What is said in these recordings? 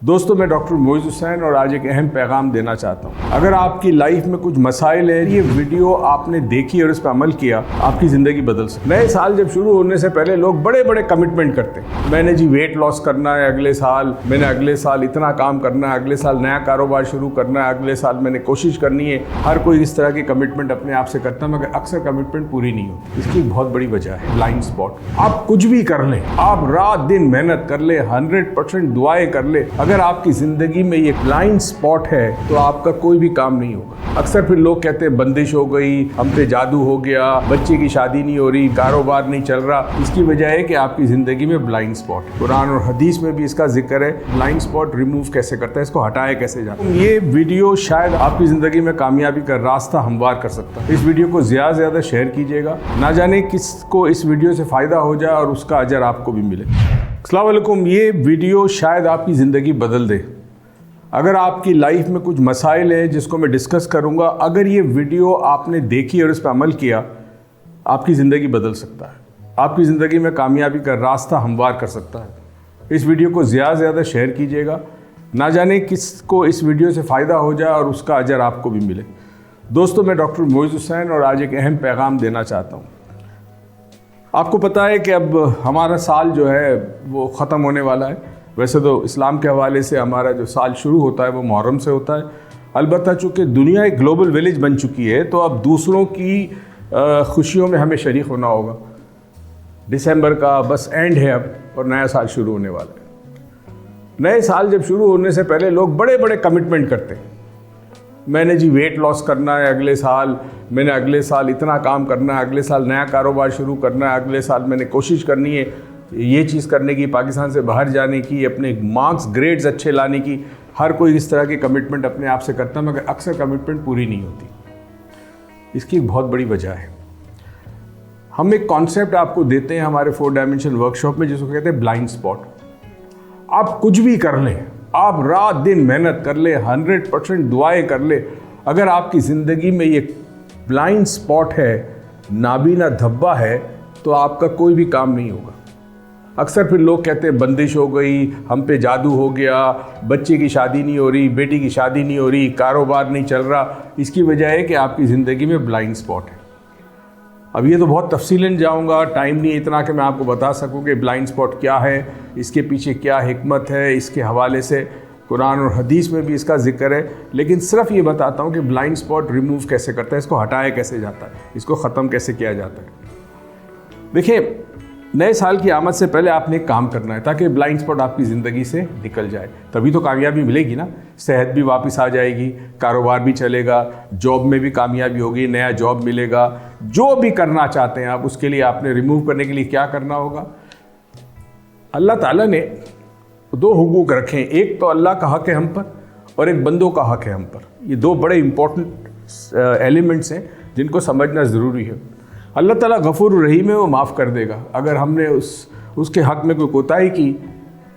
दोस्तों, मैं डॉक्टर मोइज़ हुसैन और आज एक अहम पैगाम देना चाहता हूँ। अगर आपकी लाइफ में कुछ मसाइल है, ये वीडियो आपने देखी और इस पर अमल किया, आपकी ज़िंदगी बदल सकती है। नए साल जब शुरू होने से पहले लोग बड़े बड़े कमिटमेंट करते हैं। मैंने जी वेट लॉस करना है अगले साल, मैंने अगले साल इतना काम करना है, अगले साल नया कारोबार शुरू करना है, अगले साल मैंने कोशिश करनी है। हर कोई इस तरह की कमिटमेंट अपने आप से करता है, मगर अक्सर कमिटमेंट पूरी नहीं होती। इसकी बहुत बड़ी वजह है ब्लाइंड स्पॉट। आप कुछ भी कर लें, आप रात दिन मेहनत कर ले, 100% दुआएं कर ले, अगर आपकी जिंदगी में ये ब्लाइंड स्पॉट है तो आपका कोई भी काम नहीं होगा। अक्सर फिर लोग कहते हैं बंदिश हो गई, हम पे जादू हो गया, बच्चे की शादी नहीं हो रही, कारोबार नहीं चल रहा। इसकी वजह है कि आपकी जिंदगी में ब्लाइंड स्पॉट है। कुरान और हदीस में भी इसका जिक्र है। ब्लाइंड स्पॉट रिमूव कैसे करता है, इसको हटाया कैसे जाता है। ये वीडियो शायद आपकी जिंदगी में कामयाबी का रास्ता हमवार कर सकता है। इस वीडियो को ज्यादा से ज्यादा शेयर कीजिएगा, ना जाने किसको इस वीडियो से फायदा हो जाए और उसका अजर आपको भी मिले। अस्सलाम वालेकुम। ये वीडियो शायद आपकी ज़िंदगी बदल दे। अगर आपकी लाइफ में कुछ मसाइल हैं जिसको मैं डिस्कस करूंगा, अगर ये वीडियो आपने देखी और इस पर अमल किया, आपकी ज़िंदगी बदल सकता है, आपकी ज़िंदगी में कामयाबी का रास्ता हमवार कर सकता है। इस वीडियो को ज़्यादा से ज़्यादा शेयर कीजिएगा, ना जाने किसको इस वीडियो से फ़ायदा हो जाए और उसका अजर आपको भी मिले। दोस्तों, मैं डॉक्टर मोइज़ हुसैन और आज एक अहम पैगाम देना चाहता हूँ। आपको पता है कि अब हमारा साल जो है वो ख़त्म होने वाला है। वैसे तो इस्लाम के हवाले से हमारा जो साल शुरू होता है वो मुहर्रम से होता है। अलबत्ता चूँकि दुनिया एक ग्लोबल विलेज बन चुकी है, तो अब दूसरों की खुशियों में हमें शरीक होना होगा। दिसंबर का बस एंड है अब, और नया साल शुरू होने वाला है। नए साल जब शुरू होने से पहले लोग बड़े बड़े कमिटमेंट करते हैं। मैंने जी वेट लॉस करना है अगले साल, मैंने अगले साल इतना काम करना है, अगले साल नया कारोबार शुरू करना है, अगले साल मैंने कोशिश करनी है ये चीज़ करने की, पाकिस्तान से बाहर जाने की, अपने मार्क्स ग्रेड्स अच्छे लाने की। हर कोई इस तरह की कमिटमेंट अपने आप से करता है, मगर अक्सर कमिटमेंट पूरी नहीं होती। इसकी एक बहुत बड़ी वजह है। हम एक कॉन्सेप्ट आपको देते हैं हमारे 4 डायमेंशन वर्कशॉप में, जिसको कहते हैं ब्लाइंड स्पॉट। आप कुछ भी कर लें, आप रात दिन मेहनत कर ले, 100% दुआएं कर ले, अगर आपकी ज़िंदगी में ये ब्लाइंड स्पॉट है, नाबीना धब्बा है, तो आपका कोई भी काम नहीं होगा। अक्सर फिर लोग कहते हैं बंदिश हो गई, हम पे जादू हो गया, बच्चे की शादी नहीं हो रही, बेटी की शादी नहीं हो रही, कारोबार नहीं चल रहा। इसकी वजह है कि आपकी ज़िंदगी में ब्लाइंड स्पॉट है। अब ये तो बहुत तफसीलन जाऊंगा, टाइम नहीं इतना कि मैं आपको बता सकूं कि ब्लाइंड स्पॉट क्या है, इसके पीछे क्या हिकमत है। इसके हवाले से कुरान और हदीस में भी इसका जिक्र है, लेकिन सिर्फ ये बताता हूं कि ब्लाइंड स्पॉट रिमूव कैसे करता है, इसको हटाया कैसे जाता है, इसको ख़त्म कैसे किया जाता है। देखिए, नए साल की आमद से पहले आपने एक काम करना है ताकि ब्लाइंड स्पॉट आपकी ज़िंदगी से निकल जाए। तभी तो कामयाबी मिलेगी ना। सेहत भी वापस आ जाएगी, कारोबार भी चलेगा, जॉब में भी कामयाबी होगी, नया जॉब मिलेगा। जो भी करना चाहते हैं आप, उसके लिए आपने रिमूव करने के लिए क्या करना होगा। अल्लाह ताला ने 2 हुकूक रखे हैं। एक तो अल्लाह का हक़ है हम पर, और एक बंदों का हक़ है हम पर। ये 2 बड़े इंपॉर्टेंट एलिमेंट्स हैं जिनको समझना ज़रूरी है। अल्लाह ताला गफूर रहीम है, वो माफ़ कर देगा। अगर हमने उसके हक़ में कोई कोताही की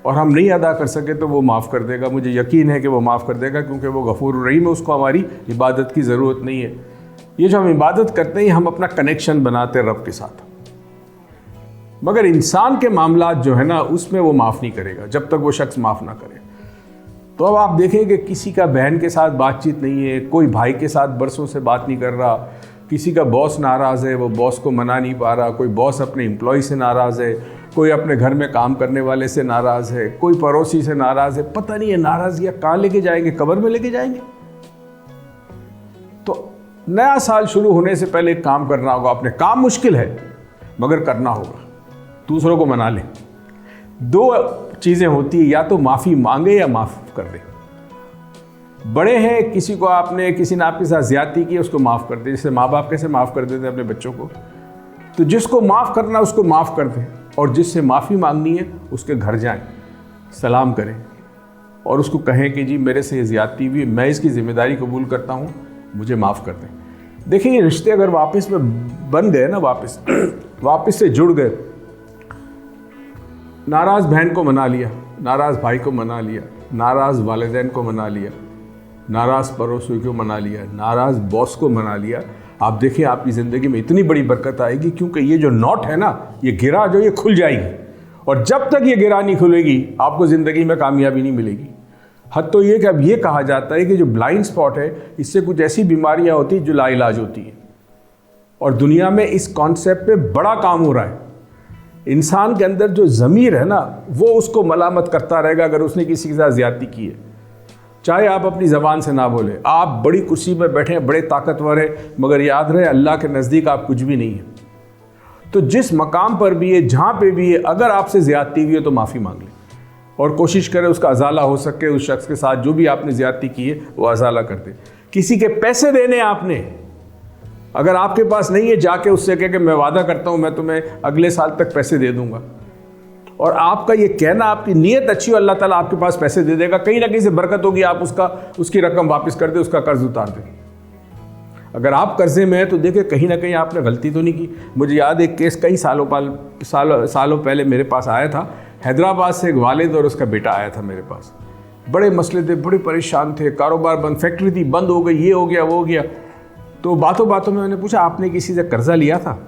और हम नहीं अदा कर सके तो वो माफ़ कर देगा। मुझे यकीन है कि वो माफ़ कर देगा, क्योंकि वो गफूर रहीम है, उसको हमारी इबादत की ज़रूरत नहीं है। ये जो हम इबादत करते हैं, हम अपना कनेक्शन बनाते हैं रब के साथ। मगर इंसान के मामलात जो है ना, उसमें वो माफ़ नहीं करेगा जब तक वो शख्स माफ़ ना करे। तो अब आप देखें कि किसी का बहन के साथ बातचीत नहीं है, कोई भाई के साथ बरसों से बात नहीं कर रहा, किसी का बॉस नाराज़ है, वो बॉस को मना नहीं पा रहा, कोई बॉस अपने एम्प्लॉय से नाराज़ है, कोई अपने घर में काम करने वाले से नाराज़ है, कोई पड़ोसी से नाराज़ है। पता नहीं है नाराज़गियाँ कहाँ लेके जाएंगे, कब्र में लेके जाएंगे। तो नया साल शुरू होने से पहले एक काम करना होगा। अपने काम मुश्किल है मगर करना होगा, दूसरों को मना लें। 2 चीज़ें होती है, या तो माफ़ी मांगे या माफ़ कर दे। बड़े हैं, किसी ने आपके साथ ज़्यादती की, उसको माफ़ कर दे। जैसे माँ बाप कैसे माफ़ कर देते हैं अपने बच्चों को, तो जिसको माफ़ करना उसको माफ़ कर दें, और जिससे माफ़ी मांगनी है उसके घर जाएं, सलाम करें और उसको कहें कि जी मेरे से ये ज़्यादती हुई, मैं इसकी ज़िम्मेदारी कबूल करता हूँ, मुझे माफ़ कर दें। देखिए, ये रिश्ते अगर वापस में बन गए ना, वापस से जुड़ गए। नाराज़ बहन को मना लिया, नाराज़ भाई को मना लिया, नाराज़ वालिदैन को मना लिया, नाराज़ पड़ोसी को मना लिया, नाराज़ बॉस को मना लिया। आप देखिए, आपकी ज़िंदगी में इतनी बड़ी बरकत आएगी, क्योंकि ये जो नॉट है ना, ये गिरा जो, ये खुल जाएगी। और जब तक ये गिरा नहीं खुलेगी, आपको ज़िंदगी में कामयाबी नहीं मिलेगी। हद तो ये कि अब ये कहा जाता है कि जो ब्लाइंड स्पॉट है इससे कुछ ऐसी बीमारियां होती हैं जो लाइलाज होती हैं, और दुनिया में इस कॉन्सेप्ट पे बड़ा काम हो रहा है। इंसान के अंदर जो ज़मीर है ना, वो उसको मलामत करता रहेगा अगर उसने किसी के साथ ज़्यादती की है। चाहे आप अपनी ज़बान से ना बोले, आप बड़ी कुर्सी पर बैठे हैं, बड़े ताकतवर हैं, मगर याद रहे अल्लाह के नज़दीक आप कुछ भी नहीं है। तो जिस मकाम पर भी है, जहाँ पे भी है, अगर आपसे ज़्यादती हुई है तो माफ़ी मांग लें और कोशिश करें उसका अजाला हो सके। उस शख्स के साथ जो भी आपने ज़्यादती की है वो अजाला कर दे। किसी के पैसे देने आपने, अगर आपके पास नहीं है, जाके उससे कह के मैं वादा करता हूँ मैं तुम्हें अगले साल तक पैसे दे दूंगा, और आपका ये कहना, आपकी नीयत अच्छी हो, अल्लाह ताला आपके पास पैसे दे देगा, कहीं ना कहीं से बरकत होगी, आप उसकी रकम वापस कर दे, उसका कर्ज उतार दे। अगर आप कर्जे में हैं तो देखिए कहीं ना कहीं आपने गलती तो नहीं की। मुझे याद एक केस कई सालों पहले मेरे पास आया था। हैदराबाद से एक वालिद और उसका बेटा आया था मेरे पास। बड़े मसले थे, बड़े परेशान थे, कारोबार बंद, फैक्ट्री थी बंद हो गई, ये हो गया वो हो गया। तो बातों बातों में मैंने पूछा आपने किसी से कर्जा लिया था?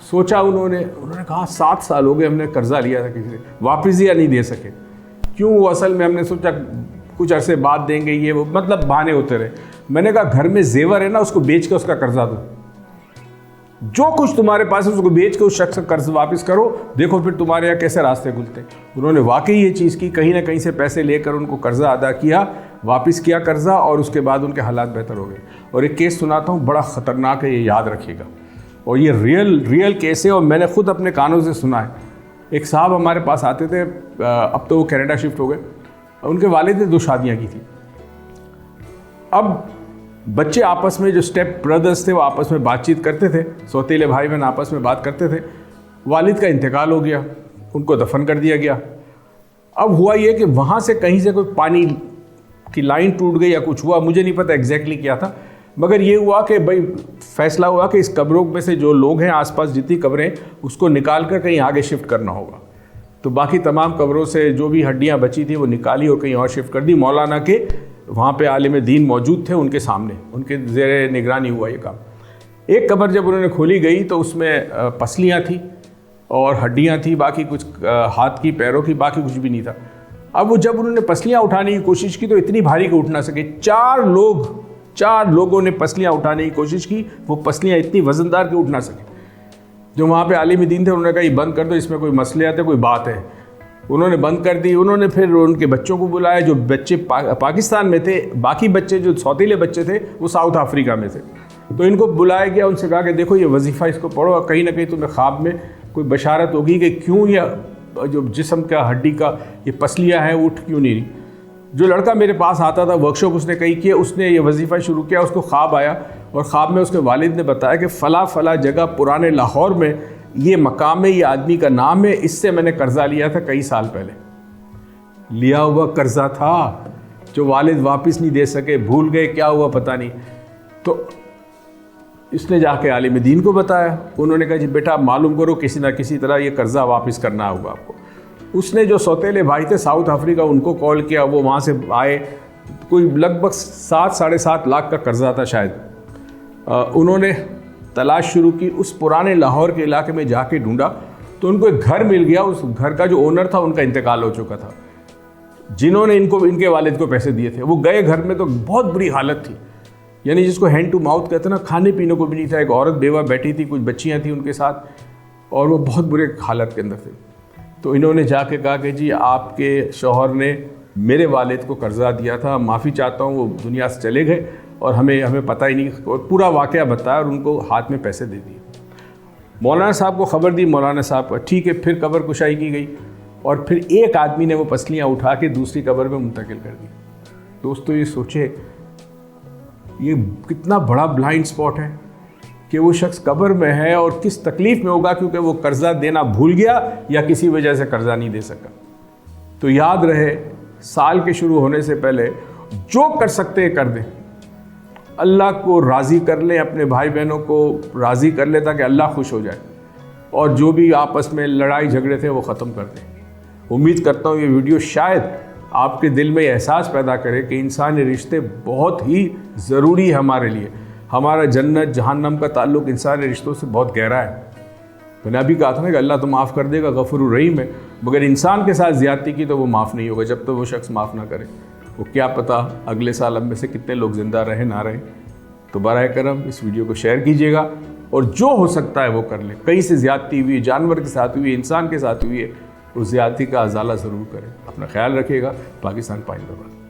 सोचा उन्होंने कहा 7 साल हो गए हमने कर्जा लिया था किसी से, वापस या नहीं दे सके। क्यों? वो असल में हमने सोचा कुछ अरसे बाद देंगे, ये वो, मतलब बहाने होते रहे। मैंने कहा घर में जेवर है ना, उसको बेच के उसका कर्जा दो, जो कुछ तुम्हारे पास है उसको बेच के उस शख्स का कर्ज वापस करो, देखो फिर तुम्हारे यहाँ कैसे रास्ते खुलते। उन्होंने वाकई ये चीज़ की, कहीं ना कहीं से पैसे लेकर उनको कर्जा अदा किया, वापस किया कर्जा, और उसके बाद उनके हालात बेहतर हो गए। और एक केस सुनाता हूँ, बड़ा ख़तरनाक है, ये याद रखिएगा, और ये रियल केस है और मैंने खुद अपने कानों से सुना है। एक साहब हमारे पास आते थे, अब तो वो कनाडा शिफ्ट हो गए, उनके वालिद ने 2 शादियाँ की थी। अब बच्चे आपस में, जो स्टेप ब्रदर्स थे, वो आपस में बातचीत करते थे, सौतेले भाई बहन आपस में बात करते थे। वालिद का इंतकाल हो गया, उनको दफन कर दिया गया। अब हुआ ये कि वहाँ से कहीं से कोई पानी की लाइन टूट गई या कुछ हुआ, मुझे नहीं पता एग्जैक्टली क्या था, मगर ये हुआ कि भाई फैसला हुआ कि इस कब्रों में से जो लोग हैं आसपास जितनी कब्रें, उसको निकाल कर कहीं आगे शिफ्ट करना होगा। तो बाकी तमाम कब्रों से जो भी हड्डियाँ बची थी वो निकाली और कहीं और शिफ्ट कर दी। मौलाना के वहाँ पे आलिम दीन मौजूद थे, उनके सामने, उनके ज़ेरे निगरानी हुआ ये काम। एक कब्र जब उन्होंने खोली गई तो उसमें पसलियाँ थी और हड्डियाँ थी, बाकी कुछ हाथ की, पैरों की, बाकी कुछ भी नहीं था। अब वो जब उन्होंने पसलियाँ उठाने की कोशिश की तो इतनी भारी कि उठ ना सके। 4 लोगों ने पसलियाँ उठाने की कोशिश की, वो पसलियाँ इतनी वजनदार कि उठ ना सके। जो वहाँ पे आलिम दीन थे उन्होंने कहा ये बंद कर दो, इसमें कोई मसले आते, कोई बात है। उन्होंने बंद कर दी। उन्होंने फिर उनके बच्चों को बुलाया, जो बच्चे पाकिस्तान में थे, बाकी बच्चे जो सौतीले बच्चे थे वो साउथ अफ्रीका में थे। तो इनको बुलाया गया, उनसे कहा कि देखो ये वजीफ़ा इसको पढ़ो, और कहीं ना कहीं तुम्हें ख्वाब में कोई बशारत होगी कि क्यों यह जो जिस्म का हड्डी का ये पसलियाँ हैं उठ क्यों नहीं रही। जो लड़का मेरे पास आता था, वर्कशॉप उसने कहीं किया, उसने ये वजीफ़ा शुरू किया, उसको ख्वाब आया और ख्वाब में उसके वालिद ने बताया कि फ़ला जगह पुराने लाहौर में ये मकाम है, ये आदमी का नाम है, इससे मैंने कर्जा लिया था कई साल पहले। लिया हुआ कर्जा था जो वालिद वापस नहीं दे सके, भूल गए, क्या हुआ पता नहीं। तो इसने जाके आलिम दीन को बताया। उन्होंने कहा जी बेटा मालूम करो, किसी ना किसी तरह ये कर्जा वापस करना होगा आपको। उसने जो सौतेले भाई थे साउथ अफ्रीका, उनको कॉल किया, वो वहाँ से आए। कोई लगभग 7-7.5 लाख का कर्जा था शायद। उन्होंने तलाश शुरू की, उस पुराने लाहौर के इलाके में जाके ढूंढा तो उनको एक घर मिल गया। उस घर का जो ओनर था उनका इंतकाल हो चुका था, जिन्होंने इनके वालिद को पैसे दिए थे। वो गए घर में तो बहुत बुरी हालत थी, यानी जिसको हैंड टू माउथ कहते हैं ना, खाने पीने को भी नहीं था। एक औरत बेवा बैठी थी, कुछ बच्चियां थी उनके साथ, और वो बहुत बुरे हालत के अंदर थे। तो इन्होंने जाके कहा कि जी आपके शौहर ने मेरे वालिद को कर्जा दिया था, माफ़ी चाहता हूँ, वो दुनिया से चले गए और हमें पता ही नहीं। और पूरा वाक़या बताया और उनको हाथ में पैसे दे दिए। मौलाना साहब को खबर दी, मौलाना साहब ठीक है, फिर कब्र कुशाई की गई और फिर एक आदमी ने वो पसलियाँ उठा के दूसरी कब्र में मुंतकिल कर दी। दोस्तों ये सोचे, ये कितना बड़ा ब्लाइंड स्पॉट है कि वो शख्स कब्र में है और किस तकलीफ़ में होगा, क्योंकि वो कर्जा देना भूल गया या किसी वजह से कर्जा नहीं दे सका। तो याद रहे, साल के शुरू होने से पहले जो कर सकते हैं कर दें। अल्लाह को राज़ी कर लें, अपने भाई बहनों को राज़ी कर लें ताकि अल्लाह खुश हो जाए, और जो भी आपस में लड़ाई झगड़े थे वो ख़त्म कर दें। उम्मीद करता हूँ ये वीडियो शायद आपके दिल में एहसास पैदा करे कि इंसानी रिश्ते बहुत ही ज़रूरी है हमारे लिए। हमारा जन्नत जहन्नम का ताल्लुक़ इंसानी रिश्तों से बहुत गहरा है। मैंने अभी कहा था ना कि अल्लाह तो माफ़ कर देगा, गफूर रहीम है। मगर इंसान के साथ ज़्यादती की तो वो माफ़ नहीं होगा जब तक वो शख्स माफ़ ना करे। वो क्या पता अगले साल हम में से कितने लोग ज़िंदा रहे ना रहे। तो बराए करम इस वीडियो को शेयर कीजिएगा और जो हो सकता है वो कर ले। कहीं से ज़्यादती हुई, जानवर के साथ हुई, इंसान के साथ हुई है, उस ज़्यादती का अजाला ज़रूर करें। अपना ख्याल रखिएगा। पाकिस्तान पाइंदाबाद।